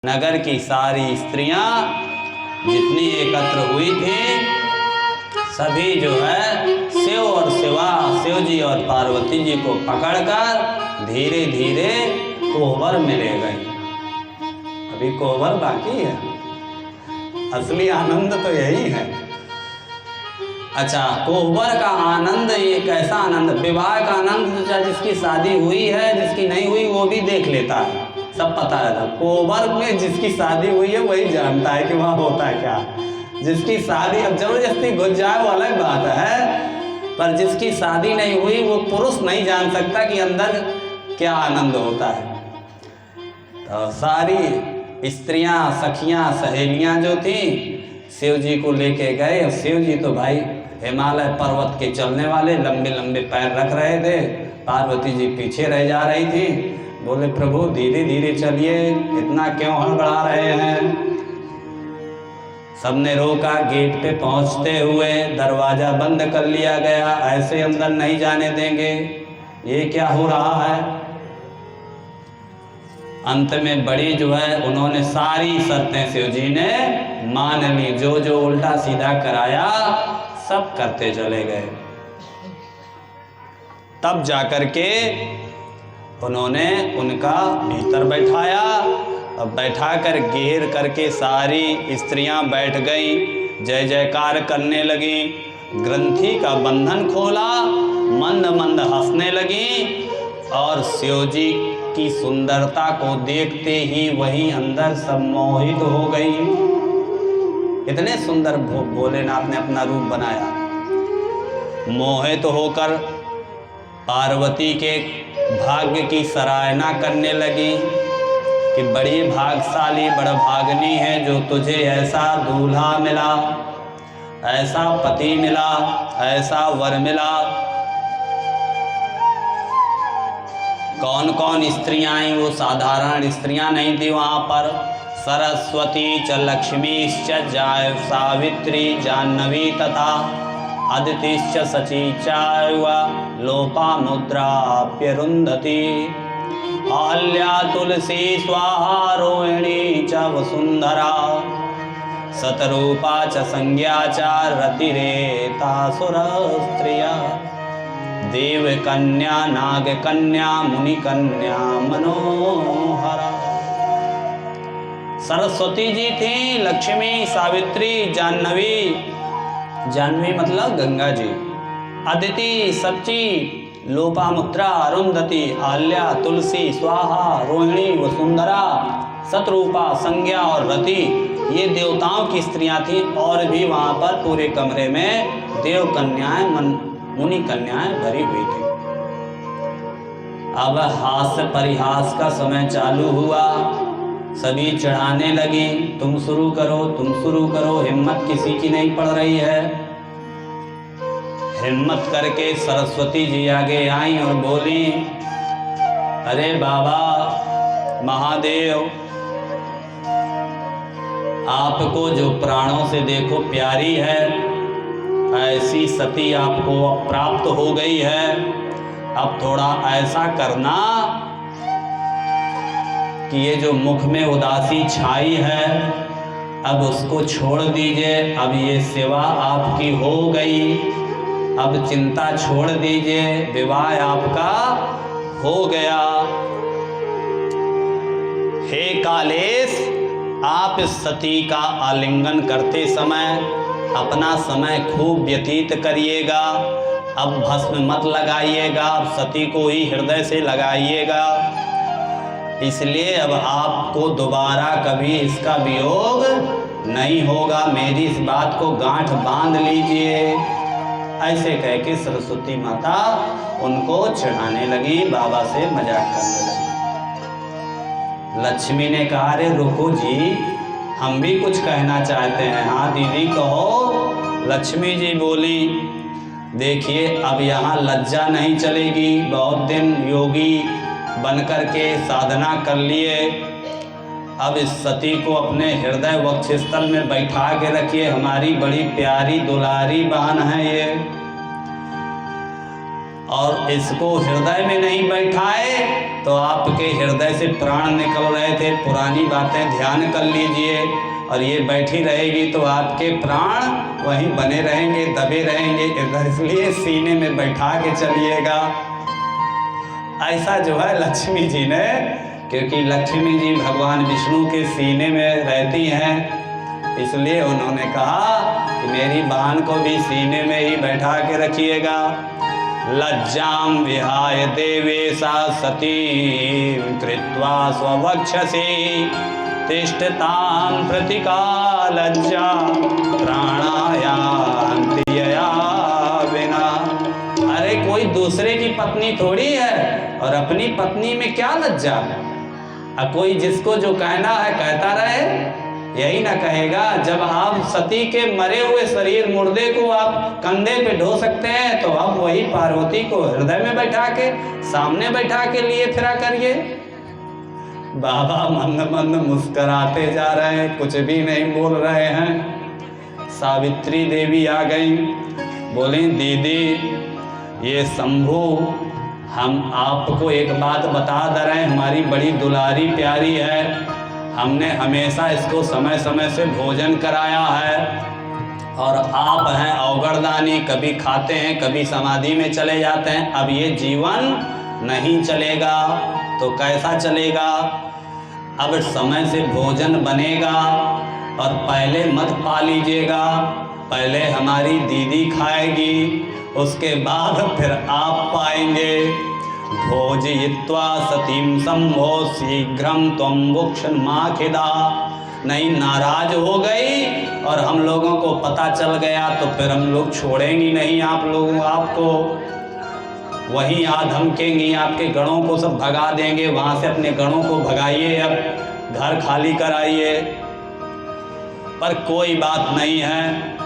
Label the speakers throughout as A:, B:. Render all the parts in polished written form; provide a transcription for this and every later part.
A: नगर की सारी स्त्रियां जितनी एकत्र हुई थी सभी जो है शिव और शिवा, शिव जी और पार्वती जी को पकड़कर धीरे धीरे कोहबर में ले गई। अभी कोहबर बाकी है, असली आनंद तो यही है। अच्छा, कोहबर का आनंद ये कैसा आनंद? विवाह का आनंद जिसकी शादी हुई है, जिसकी नहीं हुई वो भी देख लेता है, सब पता रहता। कोहबर में जिसकी शादी हुई है वही जानता है कि वहाँ होता है क्या। जिसकी शादी अब जबरदस्ती घुस जाए वो अलग बात है, पर जिसकी शादी नहीं हुई वो पुरुष नहीं जान सकता कि अंदर क्या आनंद होता है। तो सारी स्त्रियां, सखियां, सहेलियां जो थी शिव जी को लेके गए। शिव जी तो भाई हिमालय पर्वत के चलने वाले, लंबे लंबे पैर रख रहे थे। पार्वती जी पीछे रह जा रही थी। बोले प्रभु धीरे धीरे चलिए, इतना क्यों हड़बड़ा रहे हैं। सबने रोका। गेट पे पहुंचते हुए दरवाजा बंद कर लिया गया, ऐसे अंदर नहीं जाने देंगे, ये क्या हो रहा है। अंत में बड़ी जो है उन्होंने सारी शर्तें शिव जी ने मान ली। जो जो उल्टा सीधा कराया सब करते चले गए। तब जाकर के उन्होंने उनका भीतर बैठाया। अब बैठा कर घेर करके सारी स्त्रियां बैठ गईं, जय जयकार करने लगी। ग्रंथि का बंधन खोला, मंद मंद हंसने लगी और शिव जी की सुंदरता को देखते ही वहीं अंदर सम्मोहित हो गई। इतने सुंदर भोलेनाथ ने अपना रूप बनाया। मोहित होकर पार्वती के भाग्य की सराहना करने लगी कि बड़ी भाग्यशाली, बड़ा भागनी है जो तुझे ऐसा दूल्हा मिला, ऐसा पति मिला, ऐसा वर मिला। कौन कौन स्त्रियां आई? वो साधारण स्त्रियां नहीं थी वहाँ पर। सरस्वती च लक्ष्मीश्च जाय सावित्री जाह्नवी तथा अदितिश्च सची चाव लोपामुद्राप्यरुन्धति आल्या तुलसी स्वाहा रोहिणी च वसुंधरा सतरूपा च संज्ञा च रतिरेता सुरस्त्रिया देव कन्या नाग कन्या मुनि कन्या मनोहरा। सरस्वती जी थी, लक्ष्मी, सावित्री, जाह्नवी, जाह्नवी मतलब गंगा जी, अदिति, सच्ची, लोपामुद्रा, अरुंधति, आल्या, तुलसी, स्वाहा, रोहिणी, वसुंधरा, सतरूपा, संज्ञा और रति, ये देवताओं की स्त्रियां थी। और भी वहां पर पूरे कमरे में देव कन्याएं, मुनि कन्याएं भरी हुई थी। अब हास्य परिहास का समय चालू हुआ। सभी चढ़ाने लगी, तुम शुरू करो, तुम शुरू करो। हिम्मत किसी की नहीं पड़ रही है। हिम्मत करके सरस्वती जी आगे आई और बोली, अरे बाबा महादेव, आपको जो प्राणों से देखो प्यारी है, ऐसी सती आपको प्राप्त हो गई है। अब थोड़ा ऐसा करना कि ये जो मुख में उदासी छाई है अब उसको छोड़ दीजिए। अब ये सेवा आपकी हो गई, अब चिंता छोड़ दीजिए, विवाह आपका हो गया। हे कालेश, आप इस सती का आलिंगन करते समय अपना समय खूब व्यतीत करिएगा। अब भस्म मत लगाइएगा, अब सती को ही हृदय से लगाइएगा। इसलिए अब आपको दोबारा कभी इसका वियोग नहीं होगा। मेरी इस बात को गांठ बांध लीजिए। ऐसे कह के सरस्वती माता उनको चढ़ाने लगी, बाबा से मजाक करने लगी। लक्ष्मी ने कहा, अरे रुको जी, हम भी कुछ कहना चाहते हैं। हाँ दीदी कहो। लक्ष्मी जी बोली, देखिए अब यहाँ लज्जा नहीं चलेगी। बहुत दिन योगी बनकर के साधना कर लिए, अब इस सती को अपने हृदय वक्षस्थल में बैठा के रखिए। हमारी बड़ी प्यारी दुलारी बहन है ये। और इसको हृदय में नहीं बैठाए तो आपके हृदय से प्राण निकल रहे थे। पुरानी बातें ध्यान कर लीजिए, और ये बैठी रहेगी तो आपके प्राण वहीं बने रहेंगे, दबे रहेंगे। इसलिए सीने में बैठा के चलिएगा। ऐसा जो है लक्ष्मी जी ने, क्योंकि लक्ष्मी जी भगवान विष्णु के सीने में रहती हैं, इसलिए उन्होंने कहा कि मेरी बहन को भी सीने में ही बैठा के रखिएगा। लज्जाम विहाय देवेशा सती कृत्वा स्ववक्षसि तिष्ठतां प्रतिका लज्जा प्राणायान्ति यया विना। अरे कोई दूसरे की पत्नी थोड़ी है, और अपनी पत्नी में क्या लज्जा। अब कोई जिसको जो कहना है कहता रहे, यही ना कहेगा। जब आप सती के मरे हुए शरीर मुर्दे को आप कंधे पे ढो सकते हैं, तो आप वही पार्वती को हृदय में बैठा के, सामने बैठा के लिए फिरा करिए। बाबा मंद मंद मुस्कराते जा रहे हैं, कुछ भी नहीं बोल रहे हैं। सावित्री देवी आ गई, बोली दीदी ये शंभू, हम आपको एक बात बता दे रहे हैं, हमारी बड़ी दुलारी प्यारी है। हमने हमेशा इसको समय समय से भोजन कराया है, और आप हैं अवगरदानी, कभी खाते हैं कभी समाधि में चले जाते हैं। अब ये जीवन नहीं चलेगा तो कैसा चलेगा। अब समय से भोजन बनेगा, और पहले मत पा लीजिएगा, पहले हमारी दीदी खाएगी, उसके बाद फिर आप पाएंगे। भोजयित्वा सतीं शंभो शीघ्रं त्वं भुक्षन्माखिदा। नहीं नाराज हो गई और हम लोगों को पता चल गया तो फिर हम लोग छोड़ेंगी नहीं आप लोगों, आपको वहीं आ धमकेंगी, आपके गणों को सब भगा देंगे। वहाँ से अपने गणों को भगाइए, अब घर खाली कराइए। पर कोई बात नहीं है,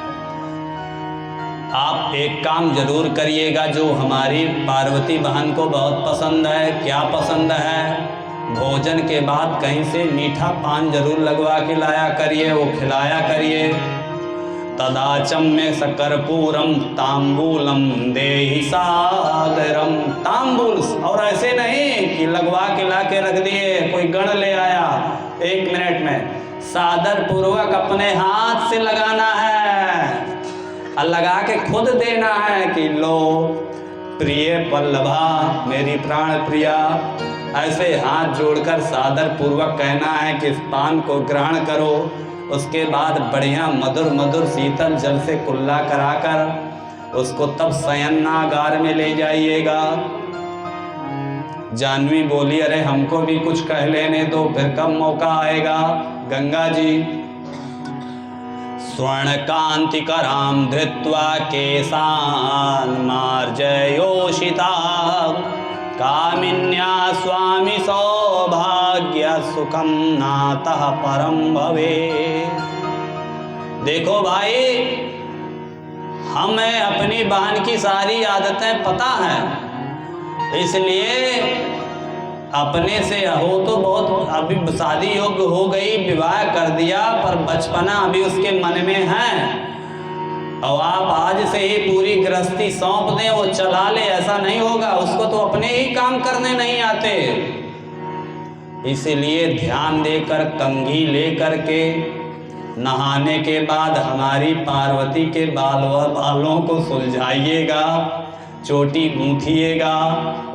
A: आप एक काम जरूर करिएगा जो हमारी पार्वती बहन को बहुत पसंद है। क्या पसंद है? भोजन के बाद कहीं से मीठा पान जरूर लगवा के लाया करिए, वो खिलाया करिए। तदाचम्य सकर्पूरम तांबूलम देहि सादरम। तांबूल, और ऐसे नहीं कि लगवा के ला के रख दिए, कोई गण ले आया 1 मिनट में। सादर पूर्वक अपने हाथ से लगाना है, और लगा के खुद देना है कि लो प्रिय पल्लभा, मेरी प्राण प्रिया। ऐसे हाथ जोड़कर सादर पूर्वक कहना है कि इस पान को ग्रहण करो। उसके बाद बढ़िया मधुर मधुर शीतल जल से कुल्ला कराकर उसको तब शयनागार में ले जाइएगा। जानवी बोली अरे हमको भी कुछ कह लेने दो, फिर कब मौका आएगा। गंगा जी स्वर्ण कांति कराम धृत्वा केशान मार्जयोषिता कामिन्या स्वामी सौभाग्य सुखम नातः परम भवे। देखो भाई, हमें अपनी बहन की सारी आदतें पता हैं, इसलिए अपने से हो तो बहुत, अभी शादी योग्य हो गई, विवाह कर दिया, पर बचपना अभी उसके मन में है। और आप आज से ही पूरी गृहस्थी सौंप दें, वो चला ले, ऐसा नहीं होगा। उसको तो अपने ही काम करने नहीं आते। इसीलिए ध्यान देकर कंघी लेकर के नहाने के बाद हमारी पार्वती के बालों को सुलझाइएगा, चोटी गूंथिएगा,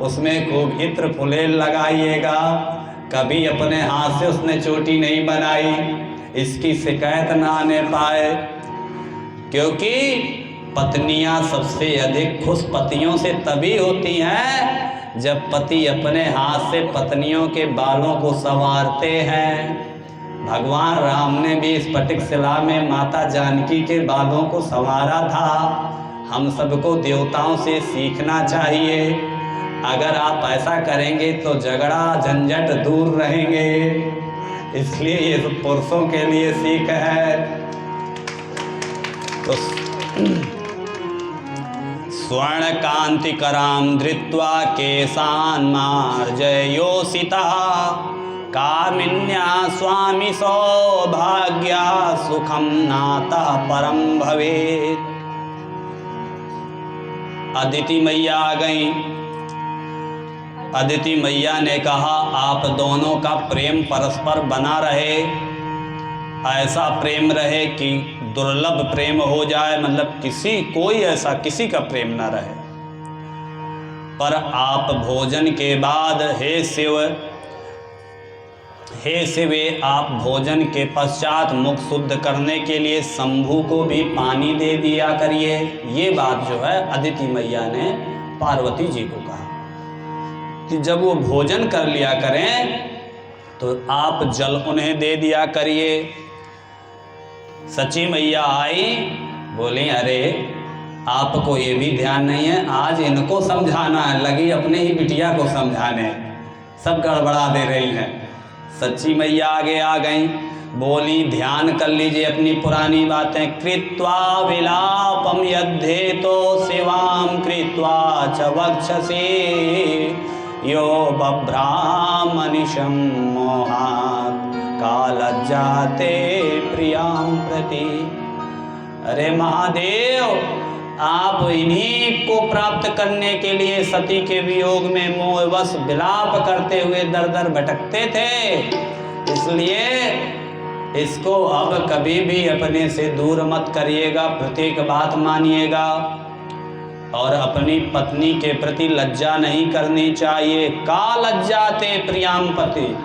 A: उसमें खूब इत्र फुलेल लगाइएगा। कभी अपने हाथ से उसने चोटी नहीं बनाई, इसकी शिकायत ना आने पाए। क्योंकि पत्नियां सबसे अधिक खुश पतियों से तभी होती हैं जब पति अपने हाथ से पत्नियों के बालों को संवारते हैं। भगवान राम ने भी स्फटिक शिला में माता जानकी के बालों को संवारा था। हम सबको देवताओं से सीखना चाहिए। अगर आप ऐसा करेंगे तो झगड़ा झंझट दूर रहेंगे। इसलिए ये सब पुरुषों के लिए सीख है। तो स्वर्ण कांति कराम धृत्वा केशान मार्जयोषिता कामिन्या स्वामी सौभाग्या सुखम नातः परम भवेत्। अदिति मैया आ गई। अदिति मैया ने कहा, आप दोनों का प्रेम परस्पर बना रहे, ऐसा प्रेम रहे कि दुर्लभ प्रेम हो जाए, मतलब कोई ऐसा किसी का प्रेम ना रहे। पर आप भोजन के बाद हे शिव, आप भोजन के पश्चात मुख शुद्ध करने के लिए शंभू को भी पानी दे दिया करिए। ये बात जो है अदिति मैया ने पार्वती जी को कहा कि जब वो भोजन कर लिया करें तो आप जल उन्हें दे दिया करिए। सची मैया आई, बोली, अरे आपको ये भी ध्यान नहीं है, आज इनको समझाना है, लगी अपने ही बिटिया को समझाने, सब गड़बड़ा दे रही हैं। सच्ची मैया आगे आ गई, बोली, ध्यान कर लीजिए अपनी पुरानी बातें। कृत्वा विलापम यद्धेतो शिवाम कृत्वा च वक्षसि यो बभ्रामनिशं मोहात् कालज्जाते प्रियां प्रति। अरे महादेव, आप इन्हीं को प्राप्त करने के लिए सती के वियोग में मोहवश विलाप करते हुए दर दर भटकते थे, इसलिए इसको अब कभी भी अपने से दूर मत करिएगा, प्रत्येक बात मानिएगा और अपनी पत्नी के प्रति लज्जा नहीं करनी चाहिए। का लज्जाते प्रियाम प्रति,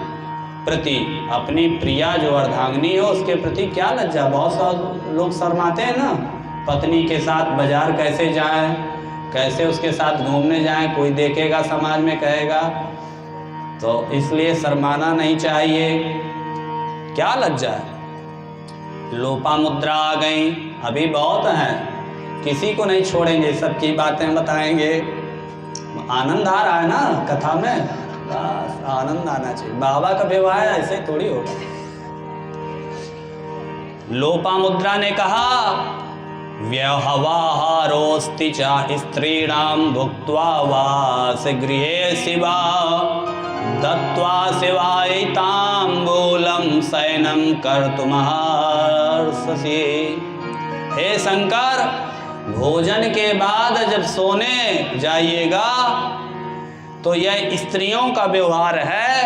A: अपनी प्रिया जो अर्धांगिनी हो उसके प्रति क्या लज्जा। बहुत सारे लोग शर्माते हैं ना, पत्नी के साथ बाजार कैसे जाएं, कैसे उसके साथ घूमने जाएं, कोई देखेगा समाज में कहेगा, तो इसलिए शर्माना नहीं चाहिए। क्या लज्जा है। लोपामुद्रा आ गई, अभी बहुत हैं, किसी को नहीं छोड़ेंगे, सबकी बातें बताएंगे। आनंद आ रहा है ना कथा में, बस आनंद आना चाहिए। बाबा का विवाह ऐसे थोड़ी होगा। लोपामुद्रा ने कहा, व्यवहारोस्ति च स्त्रीणां भुक्त्वा वासगृहे शिवा दत्त्वा शिवाय ताम्बूलं शयनं कर्तुमर्हसि। हे शंकर, भोजन के बाद जब सोने जाइएगा तो यह स्त्रियों का व्यवहार है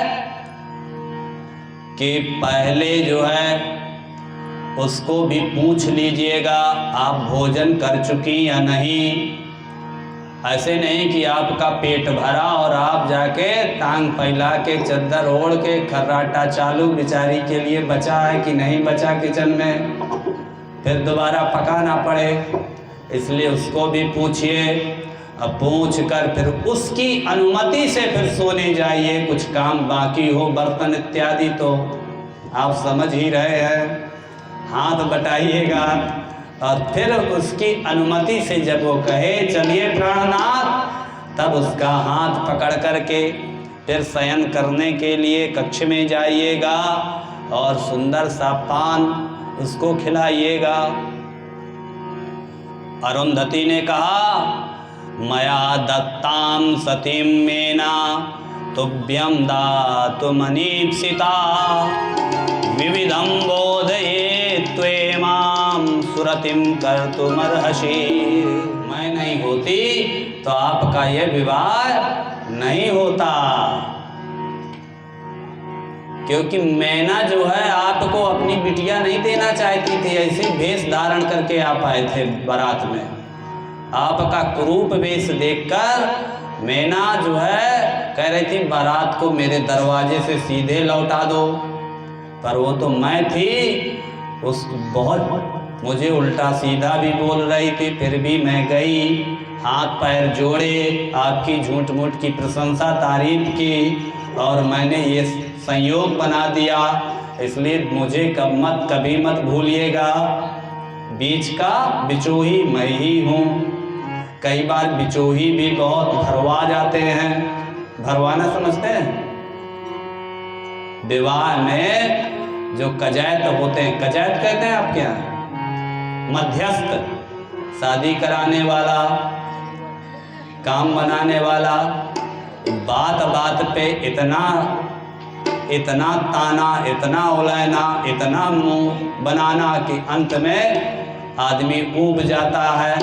A: कि पहले जो है उसको भी पूछ लीजिएगा आप भोजन कर चुकी या नहीं। ऐसे नहीं कि आपका पेट भरा और आप जाके टांग फैला के चद्दर ओढ़ के खर्राटा चालू, बेचारी के लिए बचा है कि नहीं बचा किचन में, फिर दोबारा पकाना पड़े, इसलिए उसको भी पूछिए। अब पूछ कर फिर उसकी अनुमति से फिर सोने जाइए। कुछ काम बाकी हो, बर्तन इत्यादि, तो आप समझ ही रहे हैं, हाथ बटाइएगा और फिर उसकी अनुमति से जब वो कहे चलिए प्राणनाथ, तब उसका हाथ पकड़ करके फिर शयन करने के लिए कक्ष में जाइएगा और सुंदर सा पान उसको खिलाइएगा। अरुंधति ने कहा, मया दत्तां सतीं मेना तुभ्यं दातुमनीप्सिता विविधं बोधये त्वेमां सुरतिं कर्तुमर्हसि। मैं नहीं होती तो आपका यह विवाह नहीं होता, क्योंकि मैना जो है आपको अपनी बिटिया नहीं देना चाहती थी। ऐसे वेश धारण करके आप आए थे बारात में, आपका कुरूप वेश देखकर मैना जो है कह रही थी बारात को मेरे दरवाजे से सीधे लौटा दो, पर वो तो मैं थी, उस बहुत मुझे उल्टा सीधा भी बोल रही थी, फिर भी मैं गई, हाथ पैर जोड़े, आपकी झूठ मूठ की प्रशंसा तारीफ की और मैंने ये संयोग बना दिया। इसलिए मुझे कभी मत भूलिएगा, बीच का बिचोही मैं ही हूँ। कई बार बिचोही भी बहुत भरवा जाते हैं, भरवाना समझते हैं। विवाह में जो कजैत होते हैं, कजैत कहते हैं आपके यहाँ, मध्यस्थ, शादी कराने वाला, काम बनाने वाला, बात बात पे इतना ताना, इतना उलैना, इतना मुंह बनाना कि अंत में आदमी ऊब जाता है।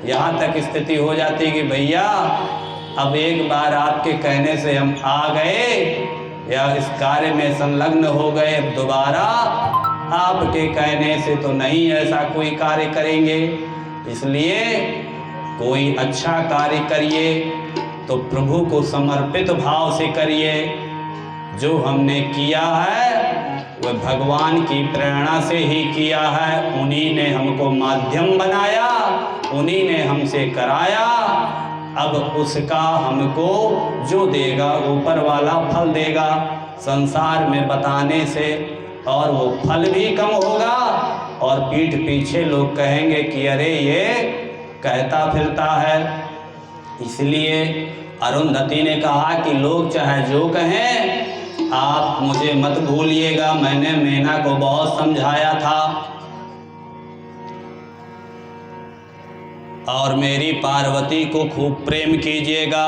A: यहाँ तक स्थिति हो जाती कि भैया अब एक बार आपके कहने से हम आ गए या इस कार्य में संलग्न हो गए, अब दोबारा आपके कहने से तो नहीं ऐसा कोई कार्य करेंगे। इसलिए कोई अच्छा कार्य करिए तो प्रभु को समर्पित भाव से करिए। जो हमने किया है वह भगवान की प्रेरणा से ही किया है, उन्हीं ने हमको माध्यम बनाया, उन्हीं ने हमसे कराया। अब उसका हमको जो देगा ऊपर वाला फल देगा संसार में बताने से, और वो फल भी कम होगा और पीठ पीछे लोग कहेंगे कि अरे ये कहता फिरता है। इसलिए अरुंधति ने कहा कि लोग चाहे जो कहें, आप मुझे मत भूलिएगा, मैंने मीना को बहुत समझाया था और मेरी पार्वती को खूब प्रेम कीजिएगा।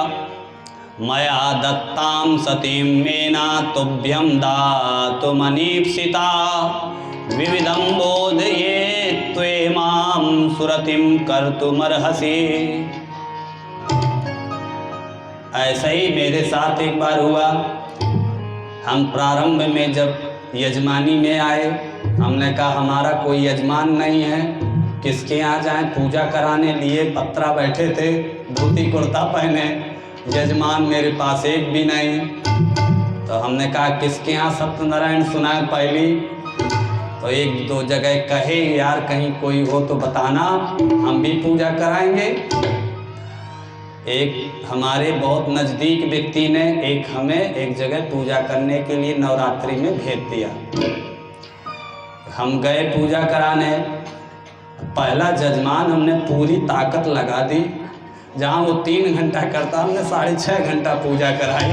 A: मया दत्तां सतीं मीना तुभ्यं दातुमनीप्सिता विविधं बोधये त्वेमां सुरतिं कर्तुमर्हसि। ऐसा ही मेरे साथ एक बार हुआ। हम प्रारंभ में जब यजमानी में आए, हमने कहा हमारा कोई यजमान नहीं है, किसके यहाँ जाएं पूजा कराने लिए। पत्रा बैठे थे धोती कुर्ता पहने, यजमान मेरे पास एक भी नहीं। तो हमने कहा किसके यहाँ सत्यनारायण सुनाए पहली। तो एक दो जगह कहे यार कहीं कोई हो तो बताना, हम भी पूजा कराएंगे। एक हमारे बहुत नज़दीक व्यक्ति ने हमें एक जगह पूजा करने के लिए नवरात्रि में भेज दिया। हम गए पूजा कराने। पहला जजमान हमने पूरी ताकत लगा दी, जहाँ वो 3 घंटा करता हमने 6.5 घंटा पूजा कराई।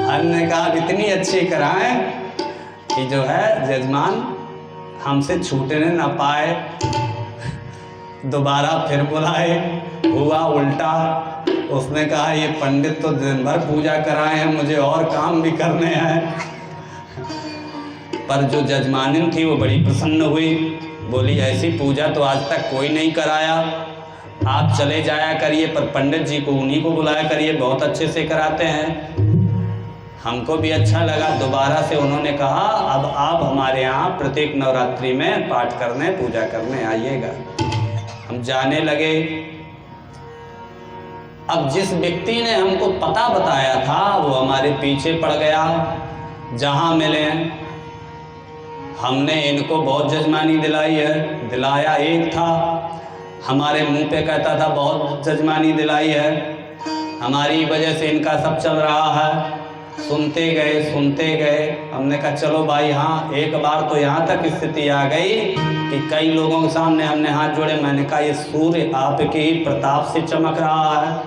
A: हमने कहा इतनी अच्छी कराएं कि जो है जजमान हमसे छूटने ना पाए। दोबारा फिर बुलाए, हुआ उल्टा। उसने कहा ये पंडित तो दिन भर पूजा कराए हैं, मुझे और काम भी करने हैं। पर जो जजमानिन थी वो बड़ी प्रसन्न हुई, बोली ऐसी पूजा तो आज तक कोई नहीं कराया, आप चले जाया करिए पर पंडित जी को उन्हीं को बुलाया करिए, बहुत अच्छे से कराते हैं। हमको भी अच्छा लगा। दोबारा से उन्होंने कहा अब आप हमारे यहाँ प्रत्येक नवरात्रि में पाठ करने पूजा करने आइएगा। हम जाने लगे। अब जिस व्यक्ति ने हमको पता बताया था वो हमारे पीछे पड़ गया। जहाँ मिले हमने इनको बहुत जजमानी दिलाई है, दिलाया एक था, हमारे मुंह पे कहता था बहुत जजमानी दिलाई है, हमारी वजह से इनका सब चल रहा है। सुनते गए। हमने कहा चलो भाई हाँ, एक बार तो यहाँ तक स्थिति आ गई कि कई लोगों के सामने हमने हाथ जोड़े। मैंने कहा ये सूर्य आपके ही प्रताप से चमक रहा है,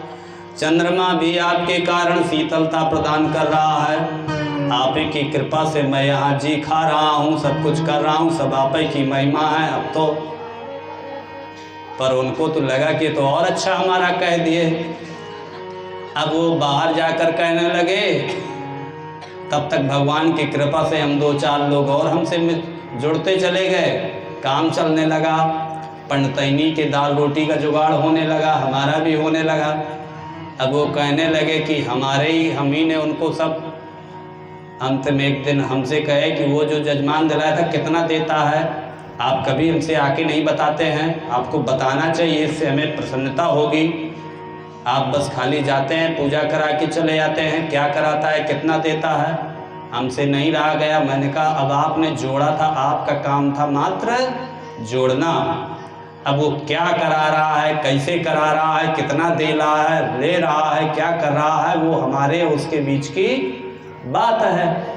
A: चंद्रमा भी आपके कारण शीतलता प्रदान कर रहा है, आप ही की कृपा से मैं यहाँ जी खा रहा हूँ, सब कुछ कर रहा हूँ, सब आप ही की महिमा है। अब तो पर उनको तो लगा कि तो और अच्छा हमारा कह दिए। अब वो बाहर जाकर कहने लगे। तब तक भगवान की कृपा से हम 2-4 लोग और हमसे जुड़ते चले गए, काम चलने लगा, पंडतैनी के दाल रोटी का जुगाड़ होने लगा, हमारा भी होने लगा। अब वो कहने लगे कि हम ही ने उनको सब। अंत में एक दिन हमसे कहे कि वो जो जजमान दिलाया था कितना देता है, आप कभी हमसे आके नहीं बताते हैं, आपको बताना चाहिए, इससे हमें प्रसन्नता होगी। आप बस खाली जाते हैं पूजा करा के चले जाते हैं, क्या कराता है कितना देता है, हमसे नहीं रहा गया। मैंने कहा अब आपने जोड़ा था, आपका काम था मात्र जोड़ना। अब वो क्या करा रहा है, कैसे करा रहा है, कितना दे रहा है, ले रहा है, क्या कर रहा है, वो हमारे उसके बीच की बात है।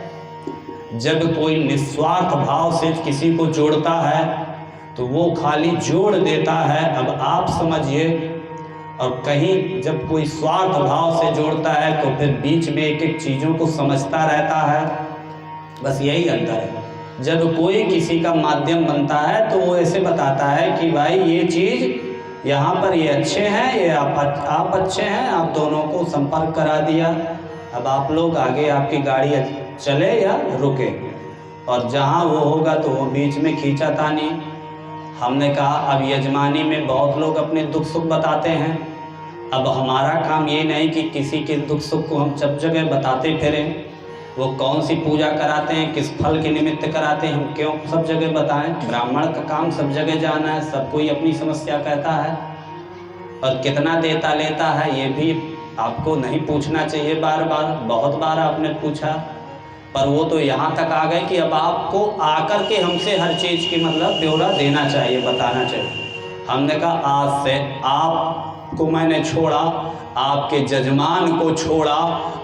A: जब कोई निस्वार्थ भाव से किसी को जोड़ता है तो वो खाली जोड़ देता है। अब आप समझिए, और कहीं जब कोई स्वार्थ भाव से जोड़ता है तो फिर बीच में एक एक चीज़ों को समझता रहता है। बस यही अंतर है। जब कोई किसी का माध्यम बनता है तो वो ऐसे बताता है कि भाई ये चीज़ यहाँ पर ये अच्छे हैं, ये आप अच्छे हैं, आप दोनों को संपर्क करा दिया। अब आप लोग आगे, आपकी गाड़ी चले या रुके, और जहाँ वो होगा तो वो बीच में खींचातानी। हमने कहा अब यजमानी में बहुत लोग अपने दुख सुख बताते हैं, अब हमारा काम ये नहीं कि किसी के दुख सुख को हम सब जगह बताते फिरें। वो कौन सी पूजा कराते हैं, किस फल के निमित्त कराते हैं, हम क्यों सब जगह बताएं। ब्राह्मण का काम सब जगह जाना है, सब कोई अपनी समस्या कहता है, और कितना देता लेता है ये भी आपको नहीं पूछना चाहिए। बार बार बहुत बार आपने पूछा, पर वो तो यहाँ तक आ गए कि अब आपको आकर के हमसे हर चीज़ की मतलब ब्यौरा देना चाहिए, बताना चाहिए। हमने कहा आज से आपको मैंने छोड़ा, आपके जजमान को छोड़ा,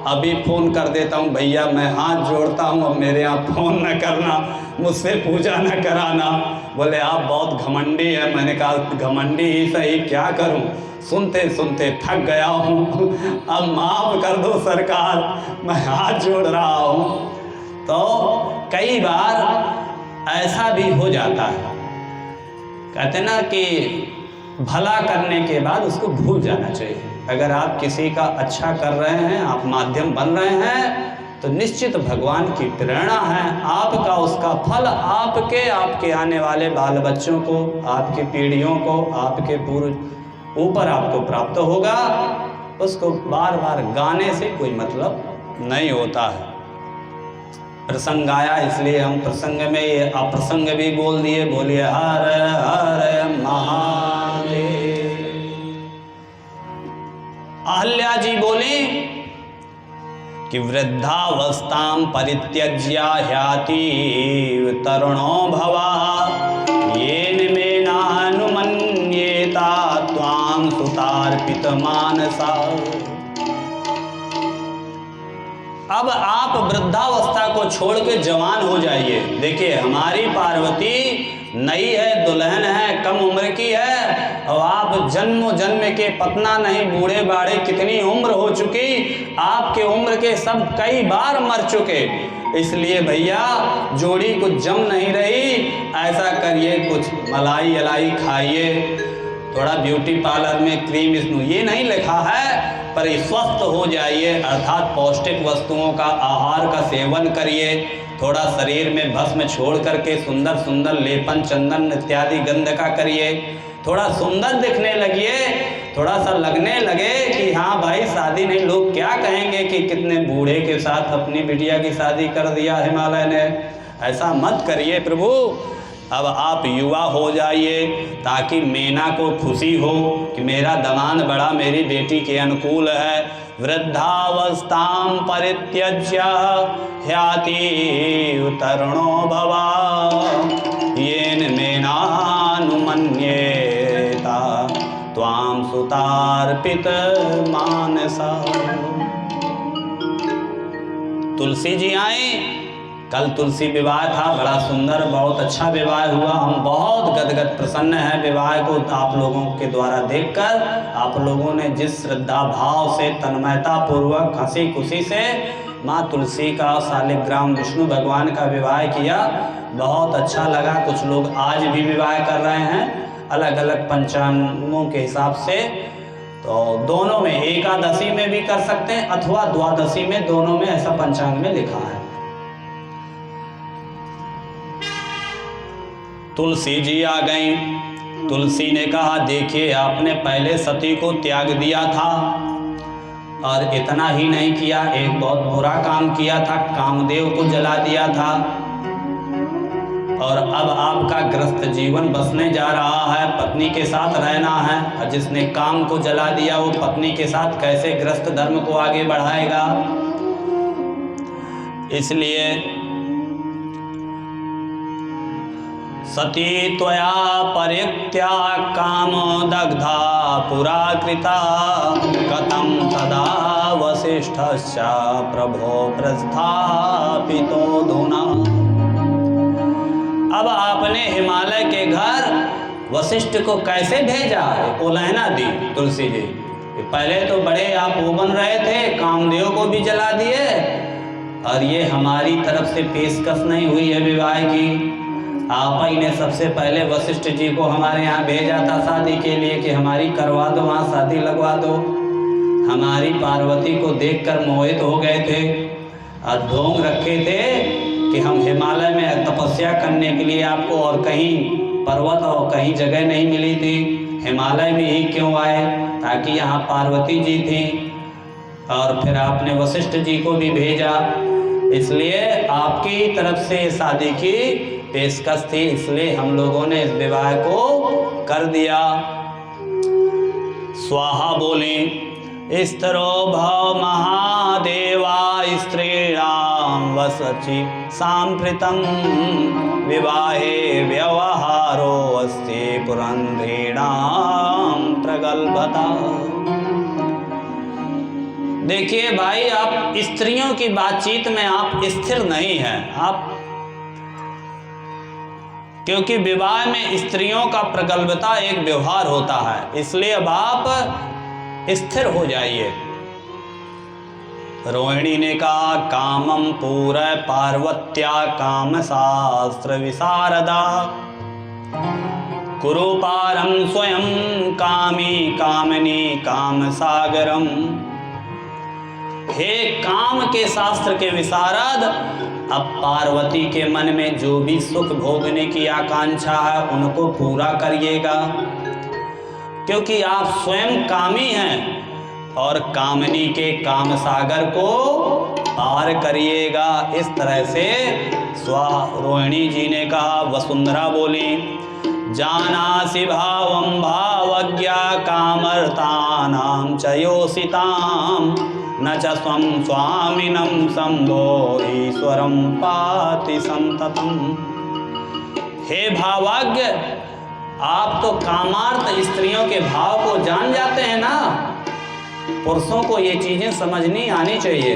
A: अभी फ़ोन कर देता हूँ भैया, मैं हाथ जोड़ता हूँ, अब मेरे यहाँ फ़ोन न करना, मुझसे पूजा न कराना। बोले आप बहुत घमंडी है। मैंने कहा घमंडी ही सही, क्या करूँ, सुनते सुनते थक गया हूँ, अब माफ़ कर दो सरकार, मैं हाथ जोड़ रहा हूँ। तो कई बार ऐसा भी हो जाता है, कहते ना कि भला करने के बाद उसको भूल जाना चाहिए। अगर आप किसी का अच्छा कर रहे हैं, आप माध्यम बन रहे हैं, तो निश्चित भगवान की प्रेरणा है, आपका उसका फल आपके आने वाले बाल बच्चों को, आपकी पीढ़ियों को, आपके पूर्व ऊपर आपको प्राप्त होगा। उसको बार बार गाने से कोई मतलब नहीं होता है। प्रसंग आया इसलिए हम प्रसंग में ये अप्रसंग भी बोल दिए। बोलिए हर हर महादेव। अहल्या जी बोली कि वृद्धावस्थां परित्यज्य ह्याति तरुणो भवा येन मे नानुमन्येता त्वां सुतार्पित मानसा। अब आप वृद्धावस्था को छोड़ के जवान हो जाइए। देखिए हमारी पार्वती नई है, दुल्हन है, कम उम्र की है, और आप जन्म जन्म के पतना नहीं, बूढ़े बाढ़े कितनी उम्र हो चुकी, आपके उम्र के सब कई बार मर चुके। इसलिए भैया जोड़ी कुछ जम नहीं रही, ऐसा करिए कुछ मलाई अलाई खाइए, थोड़ा ब्यूटी पार्लर में क्रीम स्नू ये नहीं लिखा है, पर स्वस्थ हो जाइए, अर्थात पौष्टिक वस्तुओं का आहार का सेवन करिए, थोड़ा शरीर में भस्म छोड़ करके सुंदर सुंदर लेपन चंदन इत्यादि गंध का करिए, थोड़ा सुंदर दिखने लगिए, थोड़ा सा लगने लगे कि हाँ भाई शादी नहीं, लोग क्या कहेंगे कि कितने बूढ़े के साथ अपनी बिटिया की शादी कर दिया हिमालय ने। ऐसा मत करिए प्रभु। अब आप युवा हो जाइए ताकि मैना को खुशी हो कि मेरा दामाद बड़ा मेरी बेटी के अनुकूल है। वृद्धावस्थां परित्यज्य ह्याति तरुणो भवा येन मेनानुमन्येता त्वां सुतार्पित मानसा। तुलसी जी आए, कल तुलसी विवाह था, बड़ा सुंदर बहुत अच्छा विवाह हुआ। हम बहुत गदगद प्रसन्न हैं विवाह को आप लोगों के द्वारा देखकर। आप लोगों ने जिस श्रद्धा भाव से तन्मयता पूर्वक हंसी खुशी से माँ तुलसी का शालिग्राम विष्णु भगवान का विवाह किया, बहुत अच्छा लगा। कुछ लोग आज भी विवाह कर रहे हैं अलग अलग पंचांगों के हिसाब से, तो दोनों में एकादशी में भी कर सकते हैं अथवा द्वादशी में, दोनों में ऐसा पंचांग में लिखा है। तुलसी जी आ गई। तुलसी ने कहा देखिए आपने पहले सती को त्याग दिया था, और इतना ही नहीं किया, एक बहुत बुरा काम किया था, कामदेव को जला दिया था, और अब आपका ग्रस्त जीवन बसने जा रहा है, पत्नी के साथ रहना है, और जिसने काम को जला दिया वो पत्नी के साथ कैसे ग्रस्त धर्म को आगे बढ़ाएगा। इसलिए सती त्वया परित्या काम दग्धा पुरा कृता कथं तदा वसिष्ठश्च प्रभो प्रस्थापितो धुना। अब आपने हिमालय के घर वशिष्ठ को कैसे भेजा, उलहना दी तुलसी जी। पहले तो बड़े आप वो बन रहे थे, कामदेव को भी जला दिए, और ये हमारी तरफ से पेशकश नहीं हुई है विवाह की। आप ही ने सबसे पहले वशिष्ठ जी को हमारे यहाँ भेजा था शादी के लिए कि हमारी करवा दो, वहाँ शादी लगवा दो। हमारी पार्वती को देखकर मोहित हो गए थे और ढोंग रखे थे कि हम हिमालय में तपस्या करने के लिए आपको और कहीं पर्वत और कहीं जगह नहीं मिली थी, हिमालय में ही क्यों आए? ताकि यहाँ पार्वती जी थी और फिर आपने वशिष्ठ जी को भी भेजा, इसलिए आपकी तरफ से शादी की पेशकश थी, इसलिए हम लोगों ने इस विवाह को कर दिया। स्वाहा बोली, स्त्रो भव महादेवा स्त्रीणां वसचि सांप्रतं विवाहे व्यवहारो अस्ति पुरंद्रीणां प्रगल्भता। देखिए भाई, आप स्त्रियों की बातचीत में आप स्थिर नहीं हैं, आप, क्योंकि विवाह में स्त्रियों का प्रगल्भता एक व्यवहार होता है, इसलिए अब आप स्थिर हो जाइए। रोहिणी ने कहा, कामम पूरा पार्वत्या काम शास्त्र विशारदा कुरु पारम स्वयं कामी कामिनी काम सागरम। हे काम के शास्त्र के विशारद, अब पार्वती के मन में जो भी सुख भोगने की आकांक्षा है उनको पूरा करिएगा, क्योंकि आप स्वयं कामी हैं और कामनी के काम सागर को पार करिएगा। इस तरह से रोहिणी जी ने कहा। वसुंधरा बोली, जानासि भावं भावज्ञा कामर्तानां च योषितां न च स्वं स्वामिनं शंभो ईश्वरं पाति संततम्। हे भावाज्ञ, आप तो कामार्थ स्त्रियों के भाव को जान जाते हैं ना। पुरुषों को ये चीजें समझनी आनी चाहिए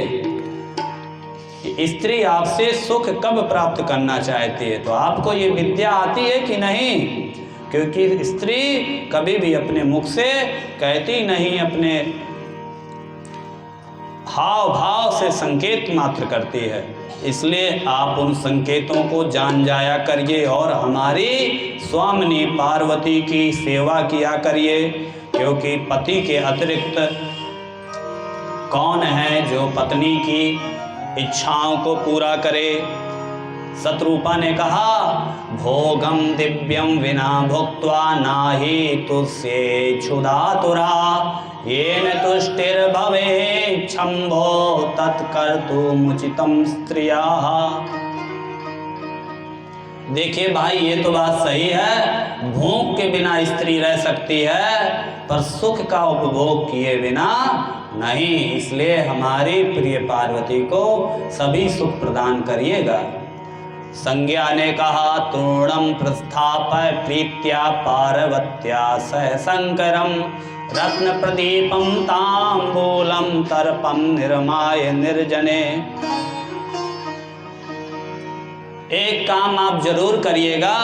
A: कि स्त्री आपसे सुख कब प्राप्त करना चाहती है, तो आपको ये विद्या आती है कि नहीं? क्योंकि स्त्री कभी भी अपने मुख से कहती नहीं, अपने हाव भाव से संकेत मात्र करती है, इसलिए आप उन संकेतों को जान जाया करिए और हमारी स्वामिनी पार्वती की सेवा किया करिए, क्योंकि पति के अतिरिक्त कौन है जो पत्नी की इच्छाओं को पूरा करे। शत्रुपा ने कहा, भोगम दिव्यम विना भुक्त्वा नाहि तुष्ये क्षुधातुरा येन तुष्टिर्भवे शंभो तत्कर्तुमुचितं स्त्रियाः। देखिए भाई, ये तो बात सही है, भूख के बिना स्त्री रह सकती है पर सुख का उपभोग किए बिना नहीं, इसलिए हमारी प्रिय पार्वती को सभी सुख प्रदान करिएगा। संज्ञा ने कहा, तूर्णम प्रस्थापय प्रीत्या पार्वत्या सह शंकरम रत्न प्रदीपम तांबूलम तर्पम निर्माय निर्जने। एक काम आप जरूर करिएगा,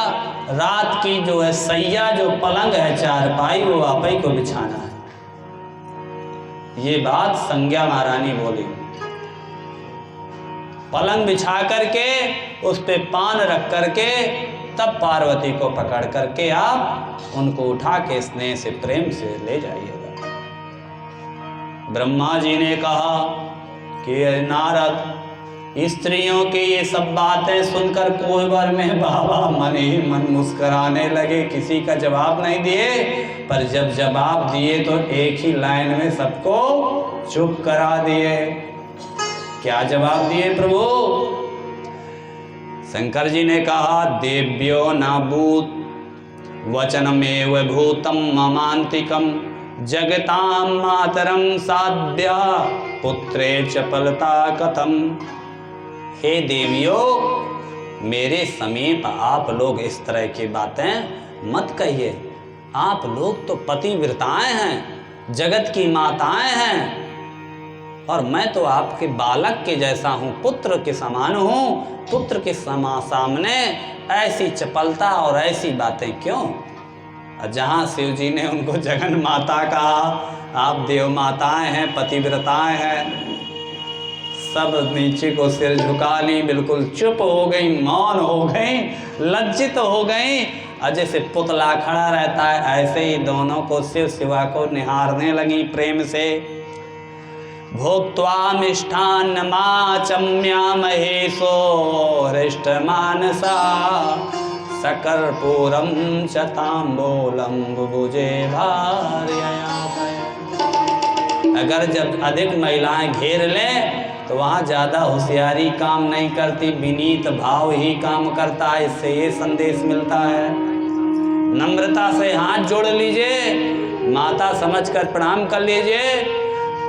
A: रात की जो है सैया, जो पलंग है चारपाई, वो आप ही को बिछाना है। ये बात संज्ञा महारानी बोली। पलंग बिछा करके उस पे पान रख करके तब पार्वती को पकड़ करके आप उनको उठा के स्नेह से प्रेम से ले जाइएगा। ब्रह्मा जी ने कहा कि नारद, स्त्रियों की ये सब बातें सुनकर कोई बार में बाबा मन ही मन मुस्कुराने लगे, किसी का जवाब नहीं दिए, पर जब जवाब दिए तो एक ही लाइन में सबको चुप करा दिए। क्या जवाब दिए प्रभु? शंकर जी ने कहा, देव्यो नाभूत वचनमेव भूतम ममांतिकम जगतां मातरम साध्या पुत्रे चपलता कथम। हे देवियों, मेरे समीप आप लोग इस तरह की बातें मत कहिए। आप लोग तो पतिव्रताएं हैं, जगत की माताएं हैं, और मैं तो आपके बालक के जैसा हूँ, पुत्र के समान हूँ। पुत्र के सामने ऐसी चपलता और ऐसी बातें क्यों? जहाँ शिव जी ने उनको जगन माता कहा, आप देव माताएं हैं, पतिव्रताएं हैं, सब नीचे को सिर झुका ली, बिल्कुल चुप हो गई, मौन हो गई, लज्जित हो गई। और जैसे पुतला खड़ा रहता है ऐसे ही दोनों को शिव शिवा को निहारने लगी प्रेम से। भोक्त्वा मिष्ठान्नमाचम्या महेशो हृष्ट मानसा सकर्पूरम च तांबूलम बुभुजे भार्यया। अगर जब अधिक महिलाएं घेर लें तो वहाँ ज़्यादा होशियारी काम नहीं करती, विनीत भाव ही काम करता है। इससे ये संदेश मिलता है, नम्रता से हाथ जोड़ लीजिए, माता समझकर प्रणाम कर लीजिए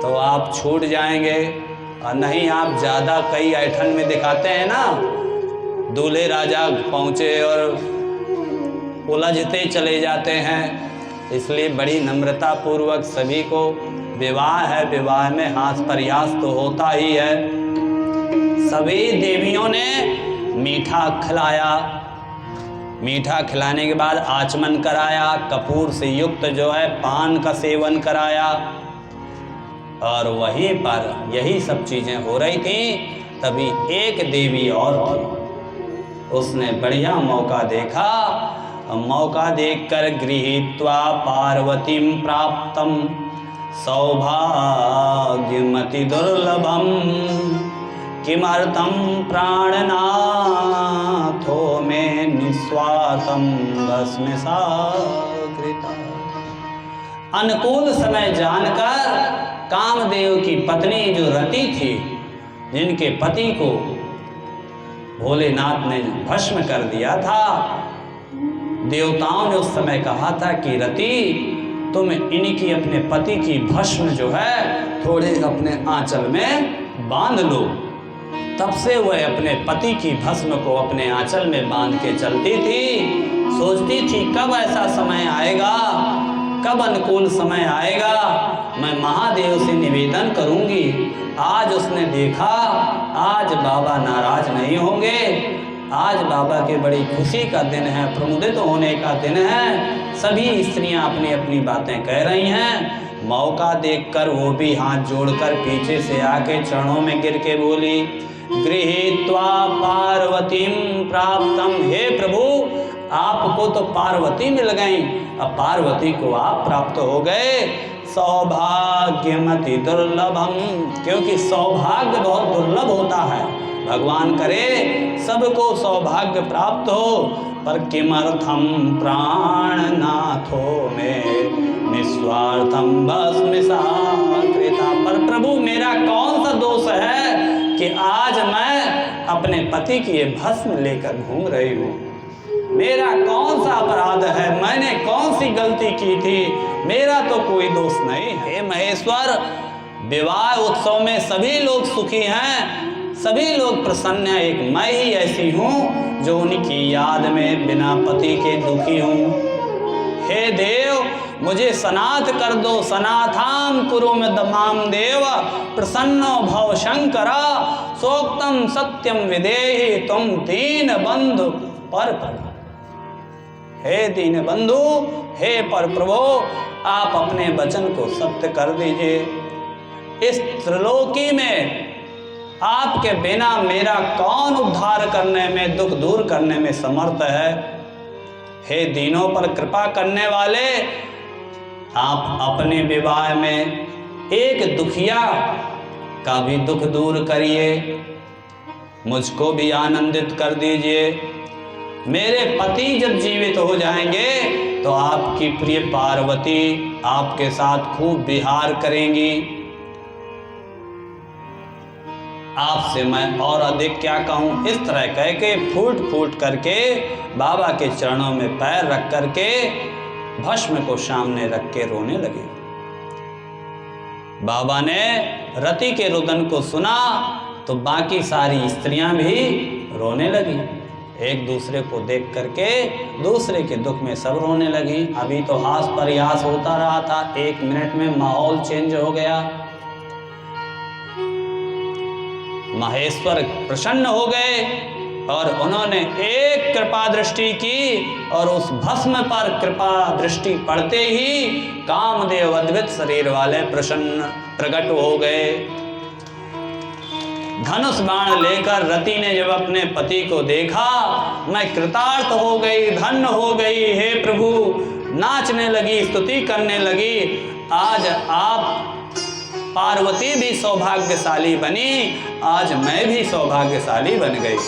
A: तो आप छूट जाएंगे। और नहीं आप ज़्यादा कई ऐठन में दिखाते हैं ना, दूल्हे राजा पहुँचे और उलझते चले जाते हैं। इसलिए बड़ी नम्रता पूर्वक सभी को, विवाह है, विवाह में हास प्रयास तो होता ही है। सभी देवियों ने मीठा खिलाया, मीठा खिलाने के बाद आचमन कराया, कपूर से युक्त जो है पान का सेवन कराया। और वहीं पर यही सब चीज़ें हो रही थी, तभी एक देवी और थी, उसने बढ़िया मौका देखा। मौका देखकर गृहीत्वा पार्वतीं प्राप्तम सौभाग्यमति दुर्लभम किमर्थम प्राणनाथो में निस्वार्थम भस्मसा कृता। अनुकूल समय जानकर कामदेव की पत्नी जो रति थी, जिनके पति को भोलेनाथ ने भस्म कर दिया था, देवताओं ने उस समय कहा था कि रति तुम इनकी अपने पति की भस्म जो है थोड़े अपने आंचल में बांध लो। तब से वह अपने पति की भस्म को अपने आंचल में बांध के चलती थी, सोचती थी कब ऐसा समय आएगा, कब अनुकूल समय आएगा, मैं महादेव से निवेदन करूंगी। आज उसने देखा आज बाबा नाराज नहीं होंगे, आज बाबा के बड़ी खुशी का दिन है, प्रमुदित होने का दिन है। सभी स्त्रियां अपनी अपनी बातें कह रही हैं। मौका देखकर वो भी हाथ जोड़कर पीछे से आके चरणों में गिर के बोली, गृहीत्वा पार्वतीं प्राप्तम। हे प्रभु, आपको तो पार्वती मिल गई, अब पार्वती को आप प्राप्त हो गए। सौभाग्यमति दुर्लभम, क्योंकि सौभाग्य बहुत दुर्लभ होता है। भगवान करे सबको सौभाग्य प्राप्त हो, पर किमर्थम प्राणनाथो में निस्वार्थम भस्मसा कृता। पर प्रभु मेरा कौन सा दोष है कि आज मैं अपने पति की ये भस्म लेकर घूम रही हूँ? मेरा कौन सा अपराध है? मैंने कौन सी गलती की थी? मेरा तो कोई दोष नहीं है। हे महेश्वर, विवाह उत्सव में सभी लोग सुखी हैं, सभी लोग प्रसन्न हैं, एक मैं ही ऐसी हूँ जो उनकी याद में बिना पति के दुखी हूँ। हे देव, मुझे सनाथ कर दो, सनाथाम कुरु में दमाम देव, प्रसन्नो भव शंकरा, सोक्तम सत्यम विदेहि तुम दीन बंधु पर प्रभु। हे दीन बंधु, हे पर प्रभु, आप अपने वचन को सत्य कर दीजिए। इस त्रिलोकी में आपके बिना मेरा कौन उद्धार करने में, दुख दूर करने में समर्थ है? हे दीनों पर कृपा करने वाले, आप अपने विवाह में एक दुखिया का भी दुख दूर करिए, मुझको भी आनंदित कर दीजिए। मेरे पति जब जीवित हो जाएंगे तो आपकी प्रिय पार्वती आपके साथ खूब विहार करेंगी। आपसे मैं और अधिक क्या कहूँ? इस तरह कह के फूट फूट करके बाबा के चरणों में पैर रख करके भस्म को सामने रख के रोने लगे। बाबा ने रति के रुदन को सुना तो बाकी सारी स्त्रियां भी रोने लगी। एक दूसरे को देख करके दूसरे के दुख में सब रोने लगी। अभी तो हास प्रयास होता रहा था, 1 मिनट में माहौल चेंज हो गया। महेश्वर प्रसन्न हो गए और उन्होंने एक कृपा दृष्टि की और उस भस्म पर कृपा दृष्टि पड़ते ही कामदेव अद्भुत शरीर वाले प्रसन्न प्रकट हो गए। धनुष बाण लेकर रति ने जब अपने पति को देखा, मैं कृतार्थ हो गई, धन्य हो गई, हे प्रभु, नाचने लगी, स्तुति करने लगी। आज आप पार्वती भी सौभाग्यशाली बनी, आज मैं भी सौभाग्यशाली बन गई।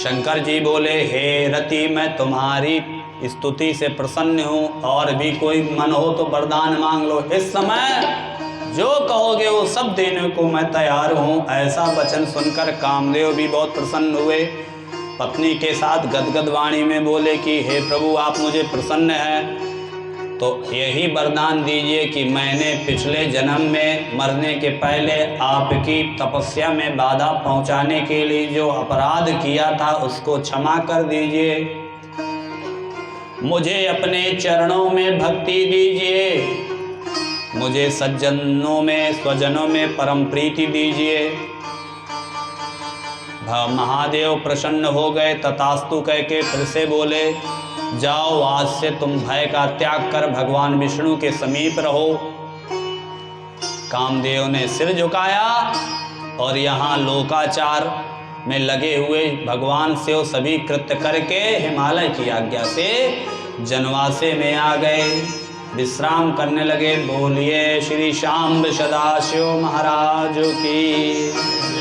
A: शंकर जी बोले, हे रति, मैं तुम्हारी स्तुति से प्रसन्न हूँ, और भी कोई मन हो तो वरदान मांग लो, इस समय जो कहोगे वो सब देने को मैं तैयार हूँ। ऐसा वचन सुनकर कामदेव भी बहुत प्रसन्न हुए। पत्नी के साथ गदगद वाणी में बोले कि हे प्रभु, आप मुझे प्रसन्न हैं तो यही वरदान दीजिए कि मैंने पिछले जन्म में मरने के पहले आपकी तपस्या में बाधा पहुंचाने के लिए जो अपराध किया था उसको क्षमा कर दीजिए, मुझे अपने चरणों में भक्ति दीजिए, मुझे सज्जनों में स्वजनों में परम प्रीति दीजिए। महादेव प्रसन्न हो गए। तथास्तु कह के फिर से बोले, जाओ, आज से तुम भय का त्याग कर भगवान विष्णु के समीप रहो। कामदेव ने सिर झुकाया और यहाँ लोकाचार में लगे हुए भगवान शिव सभी कृत्य करके हिमालय की आज्ञा से जनवासे में आ गए, विश्राम करने लगे। बोलिए श्री शांब सदाशिव महाराज की।